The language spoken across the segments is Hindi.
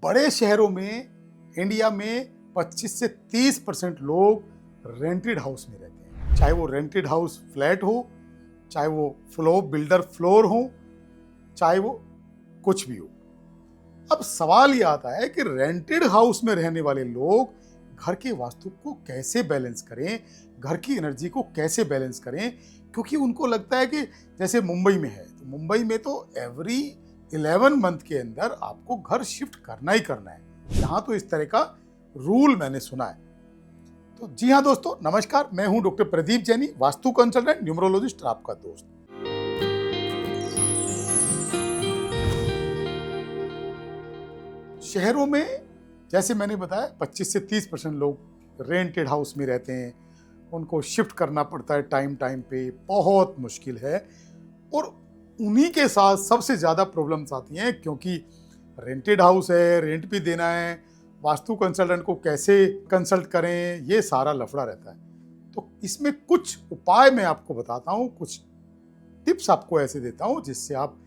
बड़े शहरों में इंडिया में 25 से 30% लोग रेंटेड हाउस में रहते हैं। चाहे वो रेंटेड हाउस फ्लैट हो, चाहे वो बिल्डर फ्लोर हो, चाहे वो कुछ भी हो। अब सवाल ये आता है कि रेंटेड हाउस में रहने वाले लोग घर के वास्तु को कैसे बैलेंस करें, घर की एनर्जी को कैसे बैलेंस करें, क्योंकि उनको लगता है कि जैसे मुंबई में है तो मुंबई में तो एवरी 11 मंथ के अंदर आपको घर शिफ्ट करना ही करना है। यहाँ तो इस तरह का रूल मैंने सुना है। तो जी हाँ दोस्तों, नमस्कार, मैं हूं doctor Pradeep Jaini, Vastu consultant, numerologist, आपका दोस्त। शहरों में जैसे मैंने बताया 25 से 30% लोग रेंटेड हाउस में रहते हैं। उनको शिफ्ट करना पड़ता है टाइम पे, बहुत मुश्किल है। और उन्हीं के साथ सबसे ज़्यादा प्रॉब्लम्स आती हैं, क्योंकि रेंटेड हाउस है, रेंट भी देना है, वास्तु कंसल्टेंट को कैसे कंसल्ट करें, ये सारा लफड़ा रहता है। तो इसमें कुछ उपाय मैं आपको बताता हूँ, कुछ टिप्स आपको ऐसे देता हूँ जिससे आप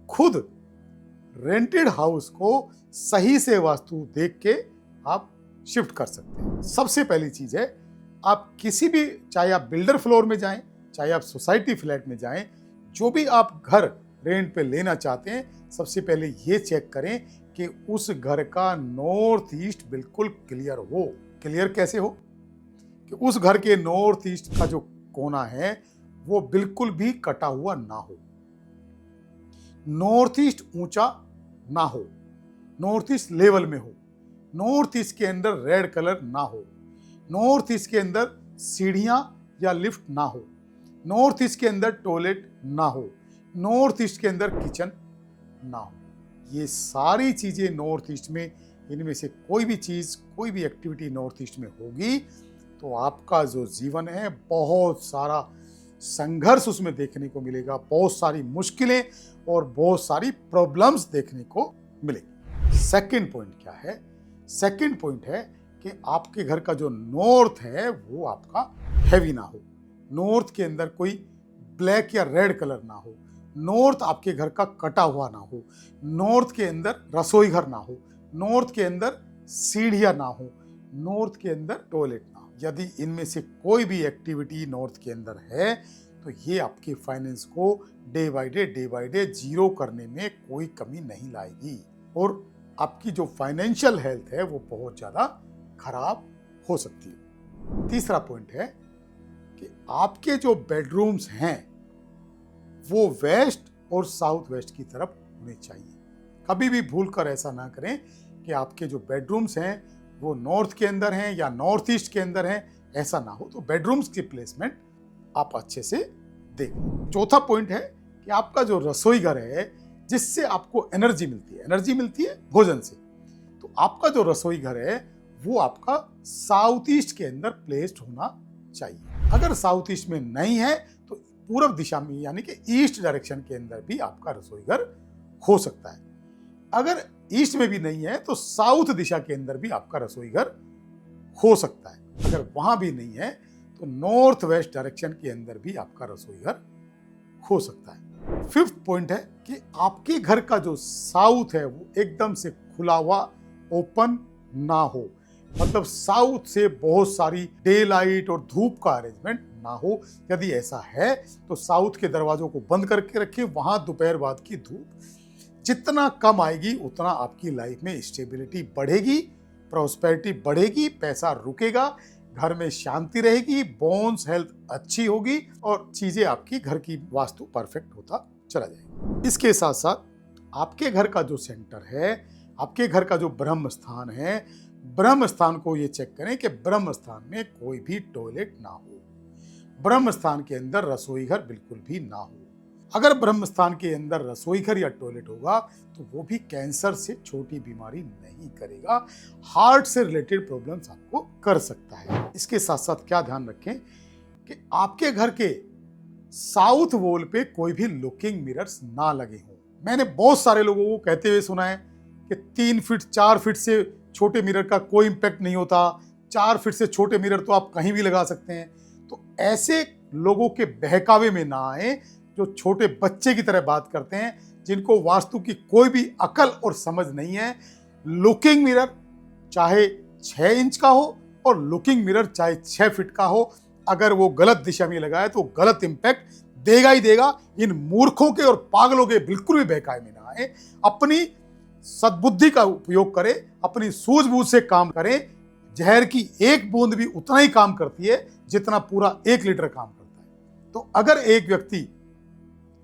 खुद रेंटेड हाउस को सही से वास्तु देख के आप शिफ्ट कर सकते हैं। सबसे पहली चीज है, आप किसी भी, चाहे आप बिल्डर फ्लोर में जाएं, चाहे आप सोसाइटी फ्लैट में जाएं, जो भी आप घर रेंट पे लेना चाहते हैं, सबसे पहले ये चेक करें कि उस घर का नॉर्थ ईस्ट बिल्कुल क्लियर हो। क्लियर कैसे हो? कि उस घर के नॉर्थ ईस्ट का जो कोना है वो बिल्कुल भी कटा हुआ ना हो, नॉर्थ ईस्ट ऊंचा ना हो, नॉर्थ ईस्ट लेवल में हो, नॉर्थ ईस्ट के अंदर रेड कलर ना हो, नॉर्थ ईस्ट के अंदर सीढ़ियां या लिफ्ट ना हो, नॉर्थ ईस्ट के अंदर टॉयलेट ना हो, नॉर्थ ईस्ट के अंदर किचन ना हो। ये सारी चीजें नॉर्थ ईस्ट में, इनमें से कोई भी चीज, कोई भी एक्टिविटी नॉर्थ ईस्ट में होगी तो आपका जो जीवन है, बहुत सारा संघर्ष उसमें देखने को मिलेगा, बहुत सारी मुश्किलें और बहुत सारी प्रॉब्लम्स देखने को मिलेगी। सेकंड पॉइंट क्या है? सेकंड पॉइंट है कि आपके घर का जो नॉर्थ है वो आपका हैवी ना हो, नॉर्थ के अंदर कोई ब्लैक या रेड कलर ना हो, नॉर्थ आपके घर का कटा हुआ ना हो, नॉर्थ के अंदर रसोई घर ना हो, नॉर्थ के अंदर सीढ़ियां ना हो, नॉर्थ के अंदर टॉयलेट ना हो। यदि इनमें से कोई भी एक्टिविटी नॉर्थ के अंदर है तो ये आपके फाइनेंस को डे बाय डे जीरो करने में कोई कमी नहीं लाएगी और आपकी जो फाइनेंशियल हेल्थ है वो बहुत ज्यादा खराब हो सकती है। तीसरा पॉइंट है कि आपके जो बेडरूम्स हैं वो वेस्ट और साउथ वेस्ट की तरफ होने चाहिए। कभी भी भूल कर ऐसा ना करें कि आपके जो बेडरूम्स हैं वो नॉर्थ के अंदर हैं या नॉर्थ ईस्ट के अंदर हैं, ऐसा ना हो। तो बेडरूम्स की प्लेसमेंट आप अच्छे से देखें। चौथा पॉइंट है कि आपका जो रसोई घर है जिससे आपको एनर्जी मिलती है भोजन से, तो आपका जो रसोई घर है वो आपका साउथ ईस्ट के अंदर प्लेस्ड होना चाहिए। अगर साउथ ईस्ट में नहीं है तो पूर्व दिशा में, यानी कि ईस्ट डायरेक्शन के अंदर भी आपका रसोई घर हो सकता है। अगर ईस्ट में भी नहीं है तो साउथ दिशा के अंदर भी आपका रसोई घर हो सकता है। अगर वहां भी नहीं है तो नॉर्थ वेस्ट डायरेक्शन के अंदर भी आपका रसोई घर हो सकता है। फिफ्थ पॉइंट है कि आपके घर का जो साउथ है वो एकदम से खुला हुआ, ओपन ना हो, मतलब साउथ से बहुत सारी डे लाइट और धूप का अरेंजमेंट ना हो। यदि ऐसा है तो साउथ के दरवाजों को बंद करके रखिए। वहां दोपहर बाद की धूप जितना कम आएगी उतना आपकी लाइफ में स्टेबिलिटी बढ़ेगी, प्रॉस्पेरिटी बढ़ेगी, पैसा रुकेगा, घर में शांति रहेगी, बोन्स हेल्थ अच्छी होगी और चीजें आपकी घर की वास्तु परफेक्ट होता चला जाएगा। इसके साथ साथ आपके घर का जो सेंटर है, आपके घर का जो ब्रह्म स्थान है, ब्रह्म स्थान को ये चेक करें कि ब्रह्म स्थान में कोई भी टॉयलेट ना हो, ब्रह्म स्थान के अंदर रसोई घर बिल्कुल भी ना हो। अगर ब्रह्म स्थान के अंदर रसोई घर या टॉयलेट होगा तो वो भी कैंसर से छोटी बीमारी नहीं करेगा, हार्ट से रिलेटेड प्रॉब्लम्स आपको कर सकता है। इसके साथ साथ क्या ध्यान रखें कि आपके घर के साउथ वॉल पे कोई भी लुकिंग मिरर्स ना लगे हों। मैंने बहुत सारे लोगों को कहते हुए सुना है कि 3 फीट 4 फीट से छोटे मिरर का कोई इंपैक्ट नहीं होता, 4 फीट से छोटे मिरर तो आप कहीं भी लगा सकते हैं। तो ऐसे लोगों के बहकावे में ना आए जो छोटे बच्चे की तरह बात करते हैं, जिनको वास्तु की कोई भी अकल और समझ नहीं है। लुकिंग मिरर चाहे 6 इंच का हो और लुकिंग मिरर चाहे 6 फीट का हो, अगर वो गलत दिशा में लगाए तो गलत इंपैक्ट देगा ही देगा। इन मूर्खों के और पागलों के बिल्कुल भी बहकावे में ना आए, अपनी सद्बुद्धि का उपयोग करें, अपनी सूझबूझ से काम करें। जहर की एक बूंद भी उतना ही काम करती है जितना पूरा 1 लीटर काम करता है। तो अगर एक व्यक्ति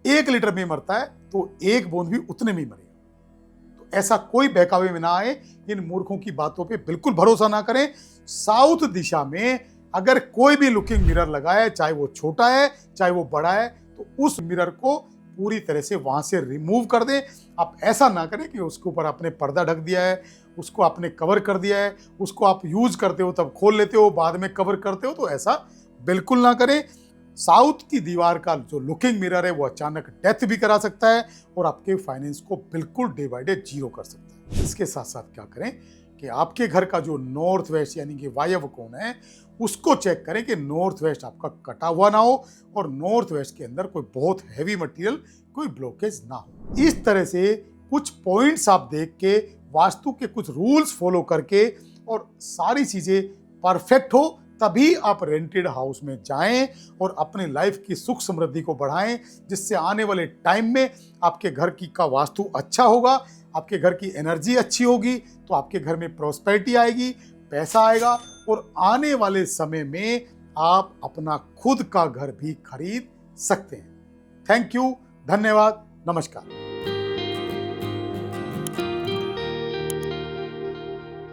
1 लीटर में मरता है तो 1 बूंद भी उतने में ही मरेगा। तो ऐसा कोई बहकावे में ना आए, इन मूर्खों की बातों पे बिल्कुल भरोसा ना करें। साउथ दिशा में अगर कोई भी लुकिंग मिरर लगाए, चाहे वो छोटा है चाहे वो बड़ा है, तो उस मिरर को पूरी तरह से वहां से रिमूव कर दें। आप ऐसा ना करें कि उसके ऊपर आपने पर्दा ढक दिया है, उसको आपने कवर कर दिया है, उसको आप यूज करते हो तब खोल लेते हो, बाद में कवर करते हो, तो ऐसा बिल्कुल ना करें। साउथ की दीवार का जो लुकिंग मिरर है वो अचानक डेथ भी करा सकता है और आपके फाइनेंस को बिल्कुल डे बाय डे जीरो कर सकता है। इसके साथ साथ क्या करें कि आपके घर का जो नॉर्थ वेस्ट यानी कि वायव्य कोण है उसको चेक करें कि नॉर्थ वेस्ट आपका कटा हुआ ना हो और नॉर्थ वेस्ट के अंदर कोई बहुत हैवी मटेरियल, कोई ब्लॉकेज ना हो। इस तरह से कुछ पॉइंट्स आप देख के, वास्तु के कुछ रूल्स फॉलो करके और सारी चीजें परफेक्ट हो, तभी आप रेंटेड हाउस में जाएं और अपनी लाइफ की सुख समृद्धि को बढ़ाएं, जिससे आने वाले टाइम में आपके घर की का वास्तु अच्छा होगा, आपके घर की एनर्जी अच्छी होगी, तो आपके घर में प्रॉस्पेरिटी आएगी, पैसा आएगा और आने वाले समय में आप अपना खुद का घर भी खरीद सकते हैं। थैंक यू, धन्यवाद, नमस्कार।